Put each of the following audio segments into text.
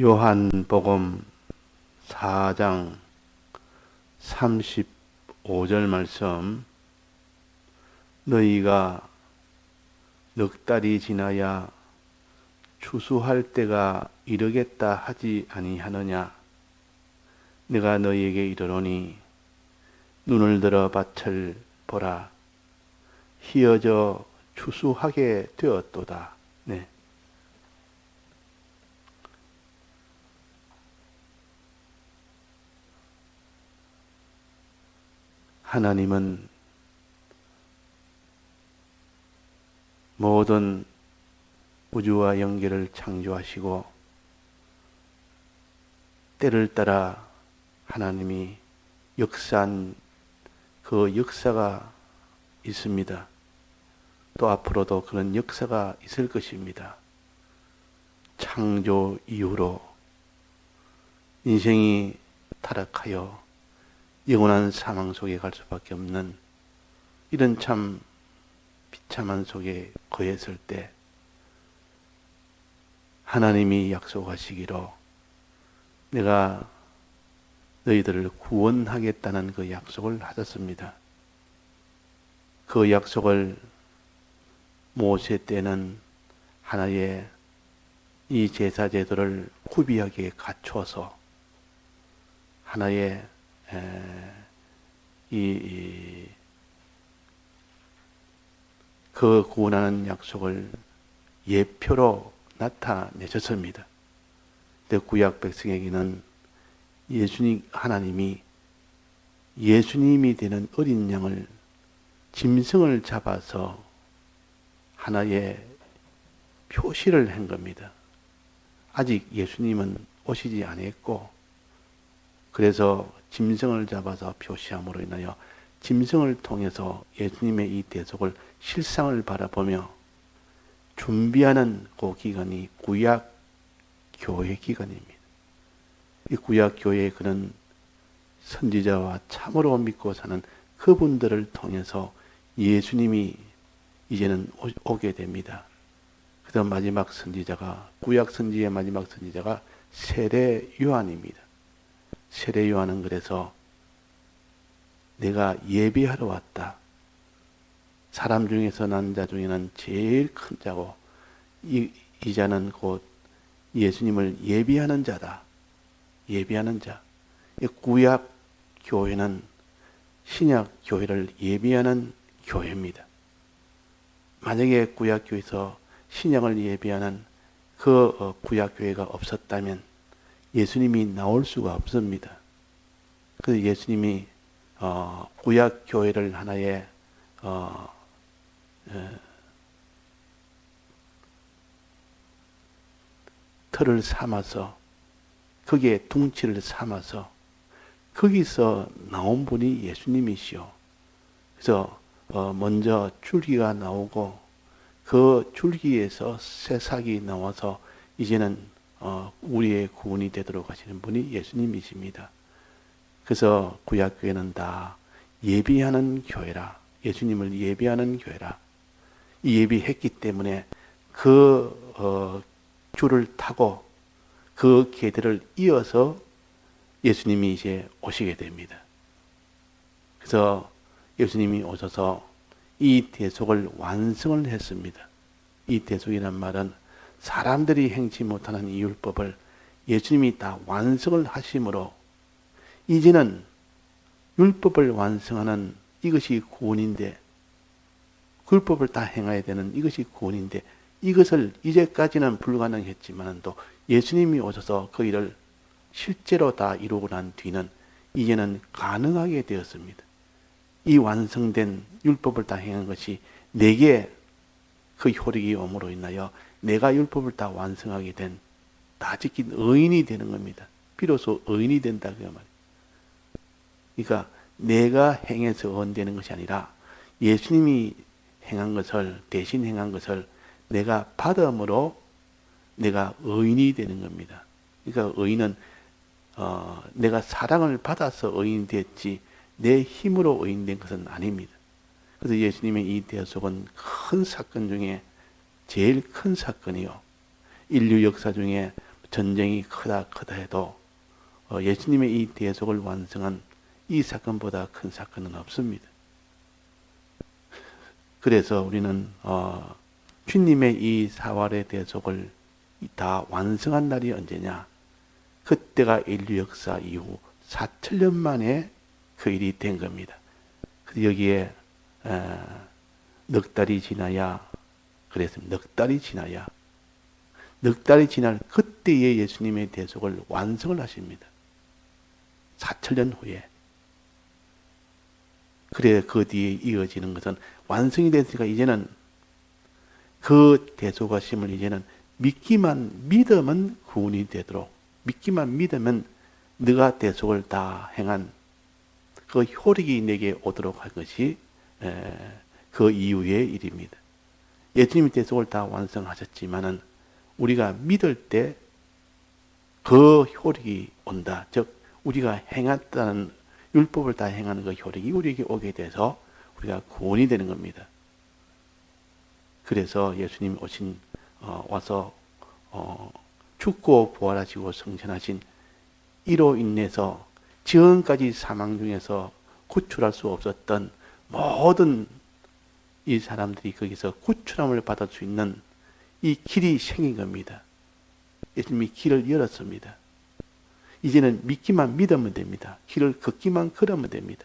요한복음 4장 35절 말씀. 너희가 넉 달이 지나야 추수할 때가 이르겠다 하지 아니하느냐. 내가 너희에게 이르노니 눈을 들어 밭을 보라. 희어져 추수하게 되었도다. 네. 하나님은 모든 우주와 영계를 창조하시고 때를 따라 하나님이 역사한 그 역사가 있습니다. 또 앞으로도 그런 역사가 있을 것입니다. 창조 이후로 인생이 타락하여 영원한 사망 속에 갈 수밖에 없는 이런 참 비참한 속에 거했을 때 하나님이 약속하시기로 내가 너희들을 구원하겠다는 그 약속을 하셨습니다. 그 약속을 모세 때는 하나의 이 제사 제도를 구비하게 갖춰서 하나의 그 구원하는 약속을 예표로 나타내셨습니다. 근데 구약 백성에게는 하나님이 예수님이 되는 어린 양을 짐승을 잡아서 하나의 표시를 한 겁니다. 아직 예수님은 오시지 않았고, 그래서 짐승을 잡아서 표시함으로 인하여 짐승을 통해서 예수님의 이 대속을 실상을 바라보며 준비하는 그 기간이 구약 교회 기간입니다. 이 구약 교회의 그런 선지자와 참으로 믿고 사는 그분들을 통해서 예수님이 이제는 오게 됩니다. 그래서 마지막 선지자가, 구약 선지의 마지막 선지자가 세례 요한입니다. 세례 요한은 그래서 내가 예비하러 왔다. 사람 중에서 난 자 중에는 제일 큰 자고 이 자는 곧 예수님을 예비하는 자다. 예비하는 자. 구약 교회는 신약 교회를 예비하는 교회입니다. 만약에 구약 교회에서 신약을 예비하는 그 구약 교회가 없었다면 예수님이 나올 수가 없습니다. 그래서 예수님이 구약 교회를 하나의 틀을 삼아서 거기에 둥치를 삼아서 거기서 나온 분이 예수님이시오. 그래서 먼저 줄기가 나오고 그 줄기에서 새싹이 나와서 이제는 우리의 구원이 되도록 하시는 분이 예수님이십니다. 그래서 구약교회는 다 예비하는 교회라. 예수님을 예비하는 교회라. 예비했기 때문에 그 줄을 타고 그 계들을 이어서 예수님이 이제 오시게 됩니다. 그래서 예수님이 오셔서 이 대속을 완성을 했습니다. 이 대속이란 말은 사람들이 행치 못하는 이 율법을 예수님이 다 완성을 하심으로 이제는 율법을 완성하는 이것이 구원인데, 율법을 다 행해야 되는 이것이 구원인데, 이것을 이제까지는 불가능했지만 또 예수님이 오셔서 그 일을 실제로 다 이루고 난 뒤는 이제는 가능하게 되었습니다. 이 완성된 율법을 다 행한 것이 내게 그 효력이 om으로 인하여 내가 율법을 다 완성하게 된, 다 지킨 의인이 되는 겁니다. 비로소 의인이 된다 그 말이에요. 그러니까 내가 행해서 의인되는 것이 아니라 예수님이 행한 것을, 대신 행한 것을 내가 받음으로 내가 의인이 되는 겁니다. 그러니까 의인은 내가 사랑을 받아서 의인이 됐지 내 힘으로 의인된 것은 아닙니다. 그래서 예수님의 이 대속은 큰 사건 중에 제일 큰 사건이요. 인류 역사 중에 전쟁이 크다 해도 예수님의 이 대속을 완성한 이 사건보다 큰 사건은 없습니다. 그래서 우리는 주님의 이 사활의 대속을 다 완성한 날이 언제냐? 그때가 인류 역사 이후 4,000년 만에 그 일이 된 겁니다. 여기에 넉 달이 지나야 그랬습니다. 넉 달이 지날 그때에 예수님의 대속을 완성을 하십니다. 4,000년 후에. 그래 그 뒤에 이어지는 것은 완성이 됐으니까 이제는 그 대속하심을 이제는 믿으면 구원이 되도록, 믿기만 믿으면 네가 대속을 다 행한 그 효력이 내게 오도록 할 것이 그 이후의 일입니다. 예수님이 대속을 다 완성하셨지만은 우리가 믿을 때 그 효력이 온다. 즉 우리가 행했다는 율법을 다 행하는 그 효력이 우리에게 오게 돼서 우리가 구원이 되는 겁니다. 그래서 예수님 와서 죽고 부활하시고 성천하신 이로 인해서 지금까지 사망 중에서 구출할 수 없었던 모든 이 사람들이 거기서 구출함을 받을 수 있는 이 길이 생긴 겁니다. 예수님이 길을 열었습니다. 이제는 믿기만 믿으면 됩니다. 길을 걷기만 걸으면 됩니다.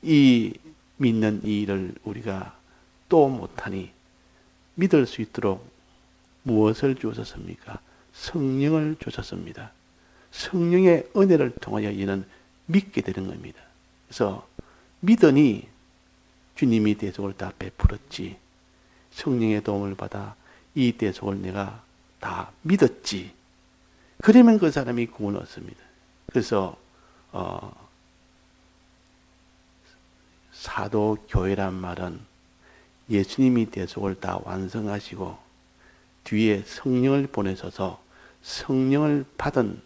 이 믿는 이 일을 우리가 또 못하니 믿을 수 있도록 무엇을 주셨습니까? 성령을 주셨습니다. 성령의 은혜를 통하여 이는 믿게 되는 겁니다. 그래서 믿으니 주님이 대속을 다 베풀었지. 성령의 도움을 받아 이 대속을 내가 다 믿었지. 그러면 그 사람이 구원을 얻습니다. 그래서 사도교회란 말은 예수님이 대속을 다 완성하시고 뒤에 성령을 보내셔서 성령을 받은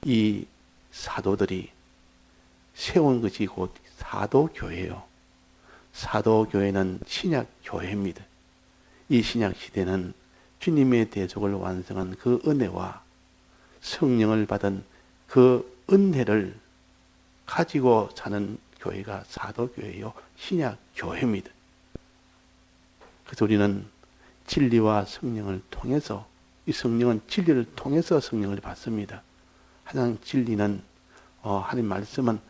이 사도들이 세운 것이 곧 사도교회예요. 사도교회는 신약교회입니다. 이 신약시대는 주님의 대속을 완성한 그 은혜와 성령을 받은 그 은혜를 가지고 사는 교회가 사도교회요, 신약교회입니다. 그래서 우리는 진리와 성령을 통해서, 이 성령은 진리를 통해서 성령을 받습니다. 하나님 진리는 하나님 말씀은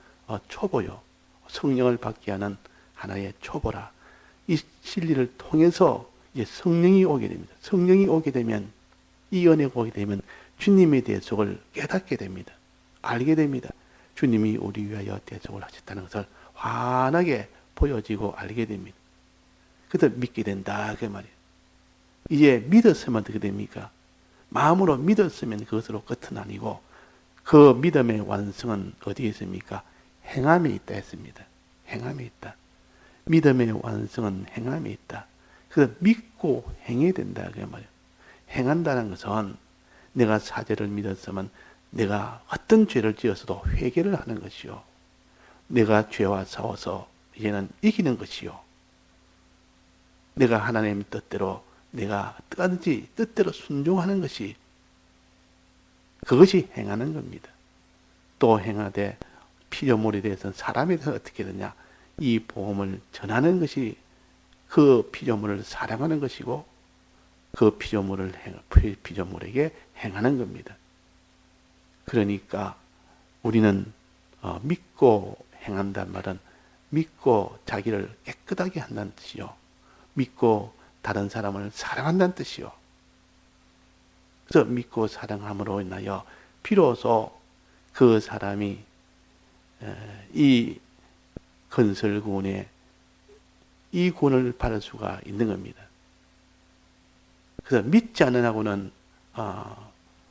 초보요. 성령을 받게 하는 하나의 초보라. 이 진리를 통해서 이제 성령이 오게 됩니다. 성령이 오게 되면, 이 은혜가 오게 되면 주님의 대속을 깨닫게 됩니다. 알게 됩니다. 주님이 우리 위하여 대속을 하셨다는 것을 환하게 보여지고 알게 됩니다. 그래서 믿게 된다 그 말이에요. 이제 믿었으면 어떻게 됩니까? 마음으로 믿었으면 그것으로 끝은 아니고 그 믿음의 완성은 어디에 있습니까? 행함에 있다 했습니다. 행함에 있다. 믿음의 완성은 행함에 있다. 그래서 믿고 행해야 된다 그 말이에요. 행한다는 것은 내가 사죄를 믿었으면 내가 어떤 죄를 지었어도 회개를 하는 것이요. 내가 죄와 싸워서 이제는 이기는 것이요. 내가 하나님 뜻대로 내가 어떠한지 뜻대로 순종하는 것이, 그것이 행하는 겁니다. 또 행하되 피조물에 대해서는 사람에 대해서 어떻게 되냐, 이 복음을 전하는 것이 그 피조물을 사랑하는 것이고 그 피조물에게 행하는 겁니다. 그러니까 우리는 믿고 행한다는 말은 믿고 자기를 깨끗하게 한다는 뜻이요. 믿고 다른 사람을 사랑한다는 뜻이요. 그래서 믿고 사랑함으로 인하여 비로소 그 사람이 이 건설구원의 이 구원을 받을 수가 있는 겁니다. 그래서 믿지 않으라고는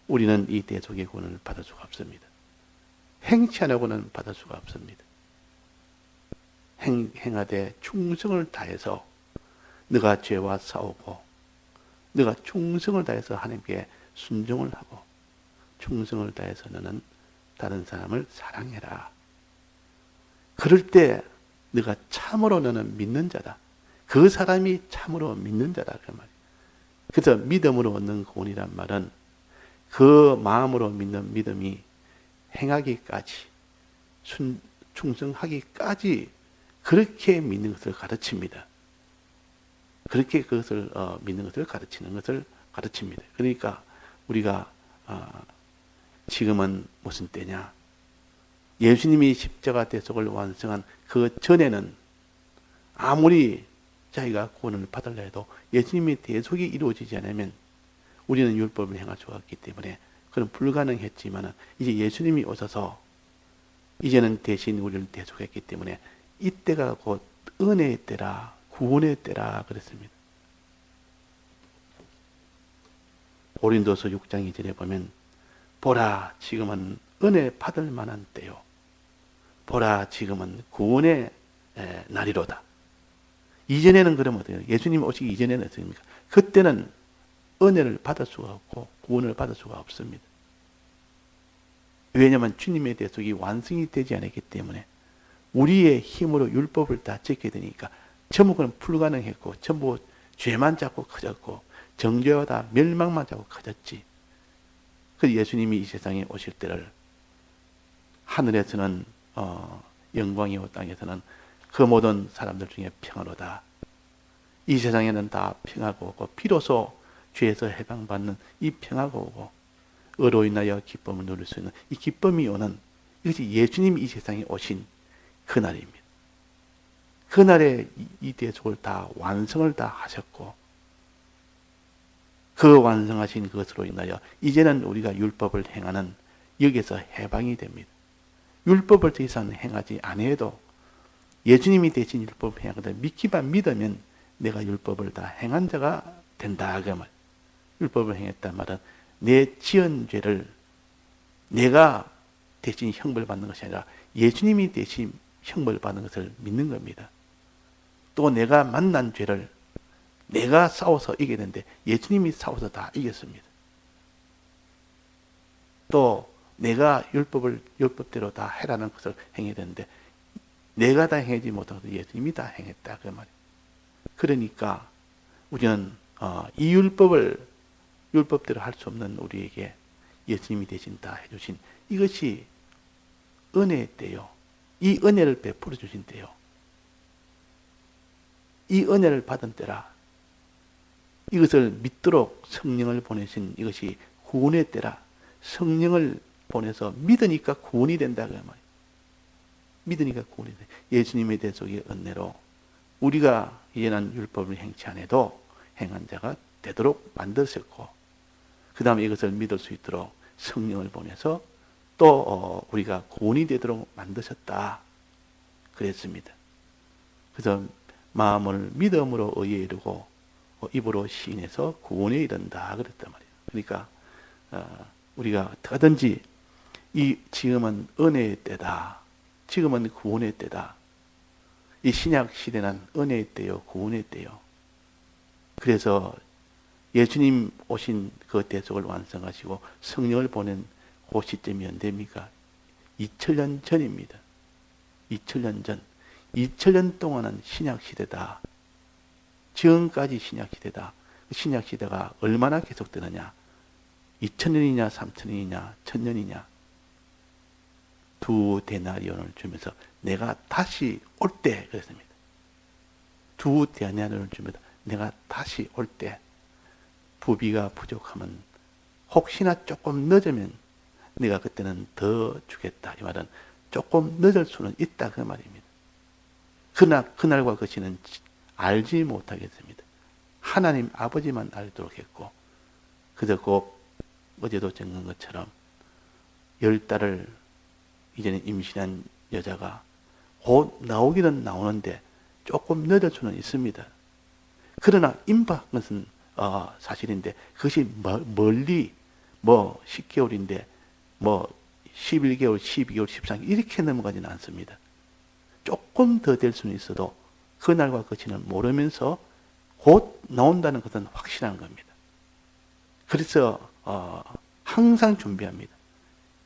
우리는 이 대속의 구원을 받을 수가 없습니다. 행치 않으라고는 받을 수가 없습니다. 행하되 충성을 다해서 네가 죄와 싸우고 네가 충성을 다해서 하나님께 순종을 하고 충성을 다해서 너는 다른 사람을 사랑해라. 그럴 때 네가 참으로 너는 믿는 자다. 그 사람이 참으로 믿는 자다 그 말이에요. 그래서 믿음으로 얻는 구원이란 말은 그 마음으로 믿는 믿음이 행하기까지, 충성하기까지 그렇게 믿는 것을 가르칩니다. 그렇게 그것을 믿는 것을 가르치는 것을 가르칩니다. 그러니까 우리가 지금은 무슨 때냐? 예수님이 십자가 대속을 완성한 그 전에는 아무리 자기가 구원을 받으려 해도 예수님의 대속이 이루어지지 않으면 우리는 율법을 행할 수가 없기 때문에 그건 불가능했지만 이제 예수님이 오셔서 이제는 대신 우리를 대속했기 때문에 이때가 곧 은혜의 때라, 구원의 때라 그랬습니다. 고린도서 6장 2절에 보면 보라 지금은 은혜 받을 만한 때요, 보라 지금은 구원의 날이로다. 이전에는 그러면 어때요? 예수님 오시기 이전에는 어떻습니까? 그때는 은혜를 받을 수가 없고 구원을 받을 수가 없습니다. 왜냐하면 주님의 대속이 완성이 되지 않았기 때문에 우리의 힘으로 율법을 다 지켜야 되니까 전부 그건 불가능했고 전부 죄만 자꾸 커졌고 정죄와 다 멸망만 자꾸 커졌지. 그래서 예수님이 이 세상에 오실 때를 하늘에서는 영광이요 땅에서는 그 모든 사람들 중에 평화로다. 이 세상에는 다 평화가 오고 비로소 죄에서 해방받는 이 평화가 오고 의로 인하여 기쁨을 누릴 수 있는 이 기쁨이 오는 이것이 예수님이 이 세상에 오신 그날입니다. 그날에 이 대속을 다 완성을 다 하셨고 그 완성하신 것으로 인하여 이제는 우리가 율법을 행하는 여기에서 해방이 됩니다. 율법을 더 이상 행하지 아니해도 예수님이 대신 율법을 행하거든 믿기만 믿으면 내가 율법을 다 행한 자가 된다 그 말. 율법을 행했단 말은 내 지은 죄를 내가 대신 형벌 받는 것이 아니라 예수님이 대신 형벌 받는 것을 믿는 겁니다. 또 내가 만난 죄를 내가 싸워서 이겨야 되는데 예수님이 싸워서 다 이겼습니다. 또 내가 율법대로 다 해라는 것을 행해야 되는데 내가 다 행하지 못한 것을 예수님이 다 행했다 그 말이에요. 그러니까 우리는 이 율법대로 할 수 없는 우리에게 예수님이 대신 다 해주신 이것이 은혜의 때요. 이 은혜를 베풀어 주신 때요. 이 은혜를 받은 때라. 이것을 믿도록 성령을 보내신 이것이 구원의 때라. 성령을 보내서 믿으니까 구원이 된다 그 말이에요. 믿으니까 구원이 돼. 예수님의 대속의 은혜로 우리가 이제는 율법을 행치 않아도 행한 자가 되도록 만드셨고 그 다음에 이것을 믿을 수 있도록 성령을 보내서 또 우리가 구원이 되도록 만드셨다 그랬습니다. 그래서 마음을 믿음으로 의에 이르고 입으로 시인해서 구원에 이른다 그랬단 말이에요. 그러니까 우리가 어떻게든지 이 지금은 은혜의 때다. 지금은 구원의 때다. 이 신약 시대는 은혜의 때요, 구원의 때요. 그래서 예수님 오신 그 대속을 완성하시고 성령을 보낸 그 시점이 언제입니까? 2000년 전입니다. 2000년 전. 2000년 동안은 신약 시대다. 지금까지 신약 시대다. 신약 시대가 얼마나 계속되느냐? 2000년이냐, 3000년이냐, 1000년이냐? 두 데나리온을 주면서 내가 다시 올 때 그랬습니다. 두 데나리온을 주면서 내가 다시 올 때 부비가 부족하면 혹시나 조금 늦으면 내가 그때는 더 주겠다. 이 말은 조금 늦을 수는 있다 그 말입니다. 그러나 그날과 그 시는 알지 못하겠습니다. 하나님 아버지만 알도록 했고 그저 곧 어제도 적은 것처럼 10달을 이제는 임신한 여자가 곧 나오기는 나오는데 조금 늦을 수는 있습니다. 그러나 임박한 것은 사실인데 그것이 멀리 10개월인데 11개월, 12개월, 13개월 이렇게 넘어가지는 않습니다. 조금 더 될 수는 있어도 그날과 그 시는 모르면서 곧 나온다는 것은 확실한 겁니다. 그래서 항상 준비합니다.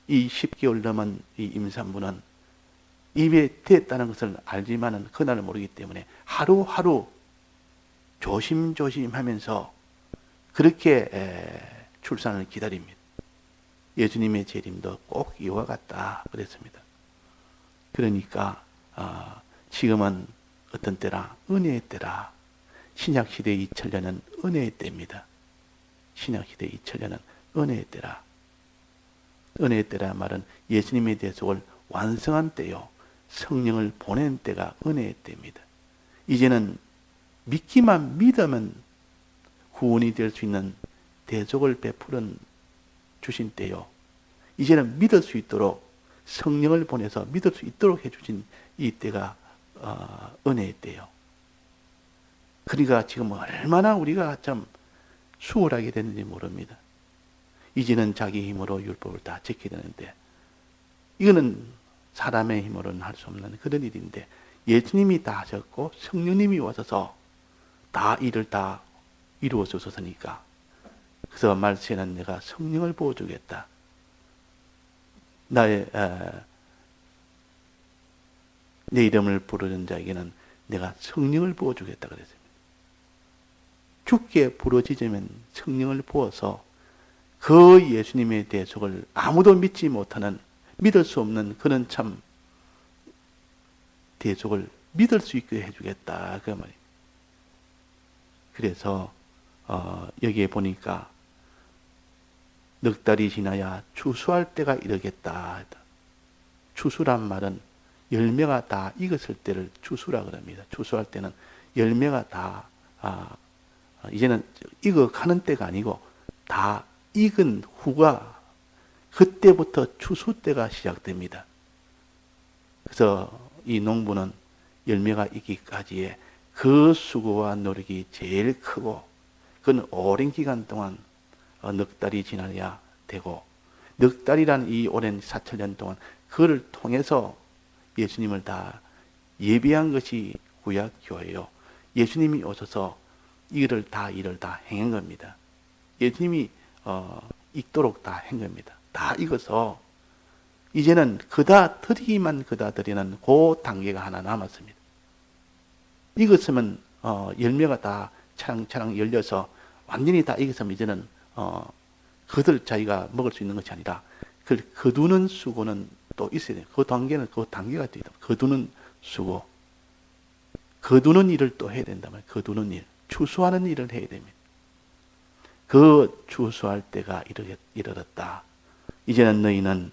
이 10개월 넘은 이 임산부는 입에 됐다는 것을 알지만은 그날을 모르기 때문에 하루하루 조심조심 하면서 그렇게 출산을 기다립니다. 예수님의 재림도 꼭 이와 같다 그랬습니다. 그러니까 지금은 어떤 때라? 은혜의 때라. 신약시대 2000년은 은혜의 때입니다. 신약시대 2000년은 은혜의 때라. 은혜의 때라 말은 예수님의 대속을 완성한 때요. 성령을 보낸 때가 은혜의 때입니다. 이제는 믿기만 믿으면 구원이 될 수 있는 대속을 베푸는 주신 때요. 이제는 믿을 수 있도록 성령을 보내서 믿을 수 있도록 해주신 이 때가 은혜의 때요. 그러니까 지금 얼마나 우리가 참 수월하게 됐는지 모릅니다. 이제는 자기 힘으로 율법을 다 지켜야 되는데 이거는 사람의 힘으로는 할 수 없는 그런 일인데 예수님이 다 하셨고 성령님이 오셔서 다 일을 다 이루어 주셨으니까 그래서 말세는 내가 성령을 부어주겠다. 내 이름을 부르는 자에게는 내가 성령을 부어주겠다 그랬습니다. 죽게 부러지자면 성령을 부어서 그 예수님의 대속을 아무도 믿지 못하는 믿을 수 없는 그런 참 대속을 믿을 수 있게 해주겠다 그 말이에요. 그래서 여기에 보니까 넉 달이 지나야 추수할 때가 이르겠다. 추수란 말은 열매가 다 익었을 때를 추수라 그럽니다. 추수할 때는 열매가 다 이제는 익어가는 때가 아니고 다 익은 후가 그때부터 추수 때가 시작됩니다. 그래서 이 농부는 열매가 익기까지의 그 수고와 노력이 제일 크고 그건 오랜 기간 동안 넉 달이 지나야 되고 넉 달이란 이 오랜 4000년 동안 그를 통해서 예수님을 다 예비한 것이 구약 교회요. 예수님이 오셔서 일을 다 행한 겁니다. 예수님이 익도록 다 한 겁니다. 다 익어서 이제는 그다 드리기만 그다 드리는 그 단계가 하나 남았습니다. 익었으면 열매가 다 차랑차랑 열려서 완전히 다 익었으면 이제는 그들 자기가 먹을 수 있는 것이 아니라 그걸 거두는 수고는 또 있어야 돼요. 그 단계는 그 단계가 또 있다. 거두는 수고, 거두는 일을 또 해야 된다면 거두는 일, 추수하는 일을 해야 됩니다. 그 추수할 때가 이르렀다. 이제는 너희는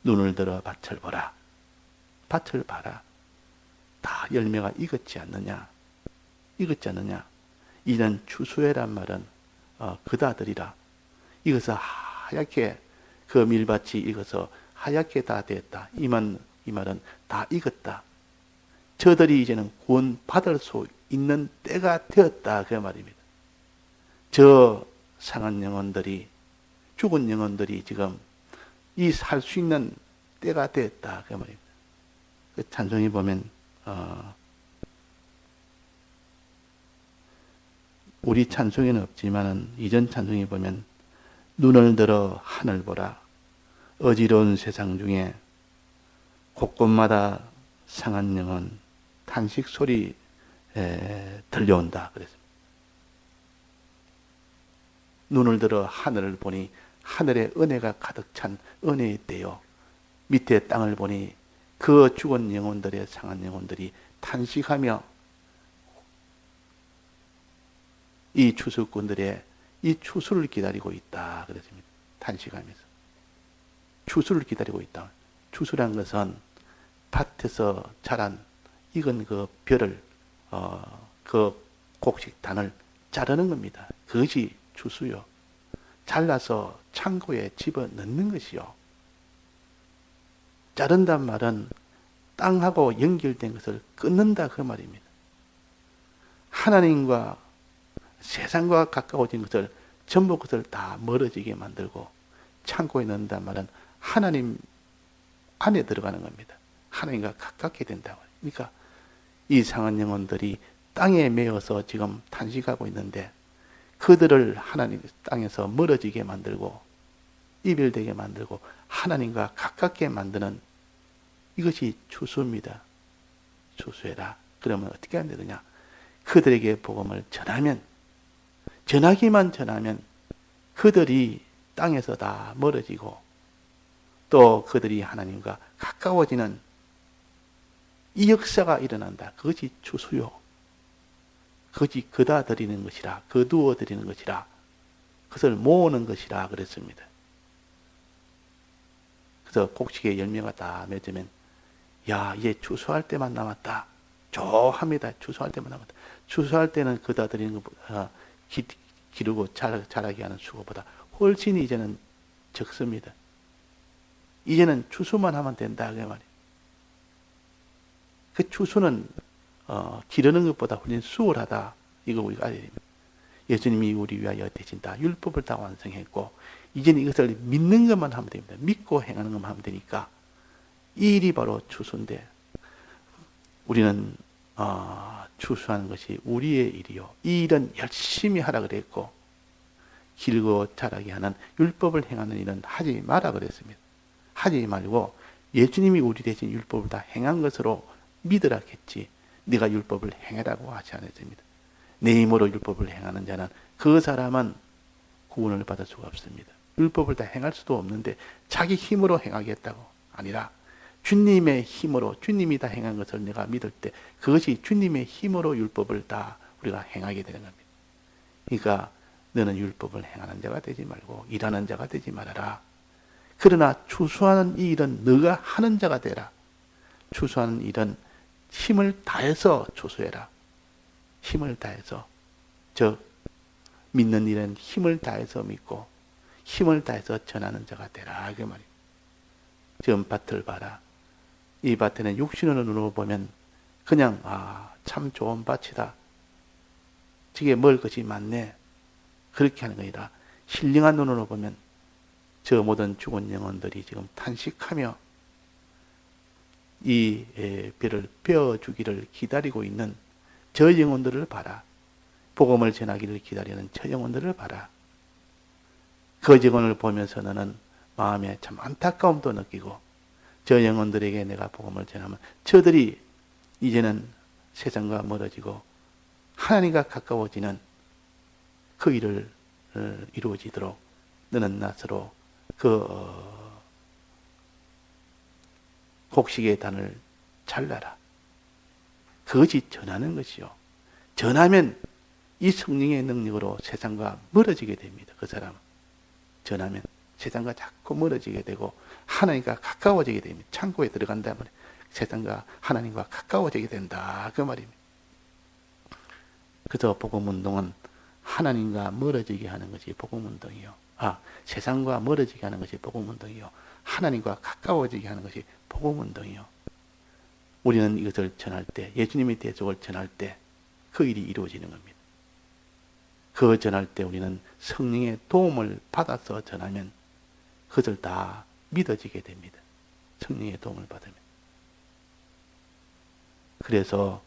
눈을 들어 밭을 보라. 밭을 봐라. 다 열매가 익었지 않느냐? 익었지 않느냐? 이는 추수해란 말은 그다들이라. 익어서 하얗게 그 밀밭이 익어서 하얗게 다 됐다. 이 말은 다 익었다. 저들이 이제는 구원 받을 수 있는 때가 되었다. 그 말입니다. 저 상한 영혼들이 죽은 영혼들이 지금 이 살 수 있는 때가 됐다. 그 말입니다. 그 찬송에 보면 우리 찬송에는 없지만은 이전 찬송에 보면 눈을 들어 하늘 보라. 어지러운 세상 중에 곳곳마다 상한 영혼 탄식 소리 들려온다. 그랬습니다. 눈을 들어 하늘을 보니 하늘에 은혜가 가득 찬 은혜의 때요. 밑에 땅을 보니 그 죽은 영혼들의 상한 영혼들이 탄식하며 이 추수꾼들의 이 추수를 기다리고 있다. 그랬습니다. 탄식하면서. 추수를 기다리고 있다. 추수란 것은 밭에서 자란 익은 그 벼를, 그 곡식단을 자르는 겁니다. 그것이 추수요. 잘라서 창고에 집어 넣는 것이요. 자른단 말은 땅하고 연결된 것을 끊는다 그 말입니다. 하나님과 세상과 가까워진 것을 전부 것을 다 멀어지게 만들고 창고에 넣는단 말은 하나님 안에 들어가는 겁니다. 하나님과 가깝게 된다고. 그러니까 이 상한 영혼들이 땅에 매여서 지금 탄식하고 있는데 그들을 하나님 땅에서 멀어지게 만들고 이별되게 만들고 하나님과 가깝게 만드는 이것이 추수입니다. 추수해라. 그러면 어떻게 하면 되느냐? 그들에게 복음을 전하기만 전하면 그들이 땅에서 다 멀어지고 또 그들이 하나님과 가까워지는 이 역사가 일어난다. 그것이 추수요. 그것이 거다 드리는 것이라, 거두어 드리는 것이라, 그것을 모으는 것이라 그랬습니다. 그래서 곡식의 열매가 다 맺으면 야, 이제 추수할 때만 남았다. 좋합니다. 추수할 때만 남았다. 추수할 때는 거다 드리는 것보다 기르고 자라게 하는 수고보다 훨씬 이제는 적습니다. 이제는 추수만 하면 된다 그 말이에요. 그 추수는 기르는 것보다 훨씬 수월하다. 이거 우리가 알아야 됩니다. 예수님이 우리 위하여 대신 율법을 다 완성했고 이제는 이것을 믿는 것만 하면 됩니다. 믿고 행하는 것만 하면 되니까 이 일이 바로 추수인데 우리는 추수하는 것이 우리의 일이요. 이 일은 열심히 하라 그랬고 길고 자라게 하는 율법을 행하는 일은 하지 마라 그랬습니다. 하지 말고 예수님이 우리 대신 율법을 다 행한 것으로 믿으라 했지 네가 율법을 행하라고 하지 않았습니다. 내 힘으로 율법을 행하는 자는 그 사람은 구원을 받을 수가 없습니다. 율법을 다 행할 수도 없는데 자기 힘으로 행하겠다고 아니라 주님의 힘으로 주님이 다 행한 것을 내가 믿을 때 그것이 주님의 힘으로 율법을 다 우리가 행하게 되는 겁니다. 그러니까 너는 율법을 행하는 자가 되지 말고 일하는 자가 되지 말아라. 그러나 추수하는 이 일은 너가 하는 자가 되라. 추수하는 일은 힘을 다해서 추수해라. 힘을 다해서 즉 믿는 일은 힘을 다해서 믿고 힘을 다해서 전하는 자가 되라 그 말이에요. 지금 밭을 봐라. 이 밭에는 육신으로 보면 그냥 참 좋은 밭이다. 저게 먹을 것이 많네. 그렇게 하는 게 아니라 신령한 눈으로 보면 저 모든 죽은 영혼들이 지금 탄식하며 이 배를 베어주기를 기다리고 있는 저 영혼들을 봐라. 복음을 전하기를 기다리는 저 영혼들을 봐라. 그 영혼을 보면서 너는 마음에 참 안타까움도 느끼고 저 영혼들에게 내가 복음을 전하면 저들이 이제는 세상과 멀어지고 하나님과 가까워지는 그 일을 이루어지도록 너는 나서로 그 곡식의 단을 잘라라. 그것이 전하는 것이요. 전하면 이 성령의 능력으로 세상과 멀어지게 됩니다. 그 사람은. 전하면 세상과 자꾸 멀어지게 되고 하나님과 가까워지게 됩니다. 창고에 들어간다면 세상과 하나님과 가까워지게 된다. 그 말입니다. 그래서 복음운동은 하나님과 멀어지게 하는 것이 복음운동이요. 세상과 멀어지게 하는 것이 복음운동이요. 하나님과 가까워지게 하는 것이 복음운동이요. 우리는 이것을 전할 때, 예수님의 대속을 전할 때 그 일이 이루어지는 겁니다. 그 전할 때 우리는 성령의 도움을 받아서 전하면 그것을 다 믿어지게 됩니다. 성령의 도움을 받으면. 그래서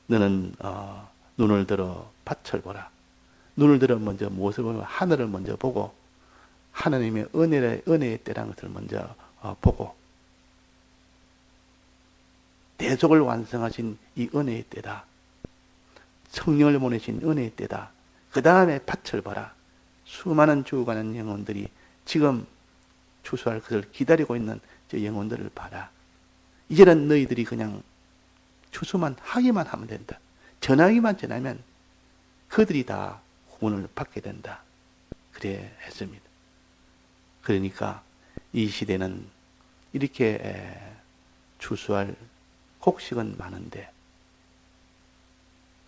너는 눈을 들어 밭을 보라. 눈을 들어 먼저 무엇을 보면 하늘을 먼저 보고 하나님의 은혜의 때라는 것을 먼저 보고 대속을 완성하신 이 은혜의 때다. 성령을 보내신 은혜의 때다. 그 다음에 밭을 봐라. 수많은 죽어가는 영혼들이 지금 추수할 것을 기다리고 있는 저 영혼들을 봐라. 이제는 너희들이 그냥 추수만 하기만 하면 된다. 전하기만 전하면 그들이 다 구원을 받게 된다. 그래 했습니다. 그러니까 이 시대는 이렇게 추수할 곡식은 많은데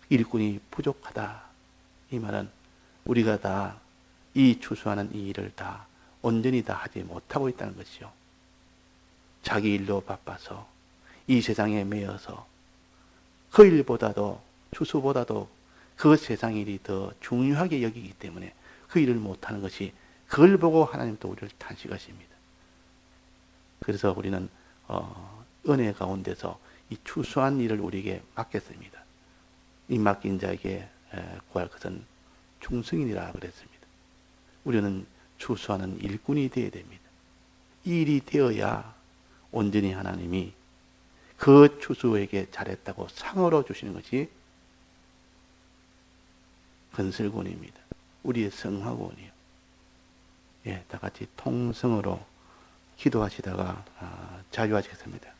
일꾼이 부족하다. 이 말은 우리가 다 이 추수하는 이 일을 다 온전히 다 하지 못하고 있다는 것이요. 자기 일로 바빠서 이 세상에 매여서 그 일보다도 추수보다도 그 세상 일이 더 중요하게 여기기 때문에 그 일을 못하는 것이 그걸 보고 하나님도 우리를 탄식하십니다. 그래서 우리는 은혜 가운데서 이 추수한 일을 우리에게 맡겼습니다. 이 맡긴 자에게 구할 것은 충성이니라 그랬습니다. 우리는 추수하는 일꾼이 되어야 됩니다. 이 일이 되어야 온전히 하나님이 그 추수에게 잘했다고 상으로 주시는 것이 건설군입니다. 우리의 성화군이요. 다 같이 통성으로 기도하시다가 자유하시겠습니다.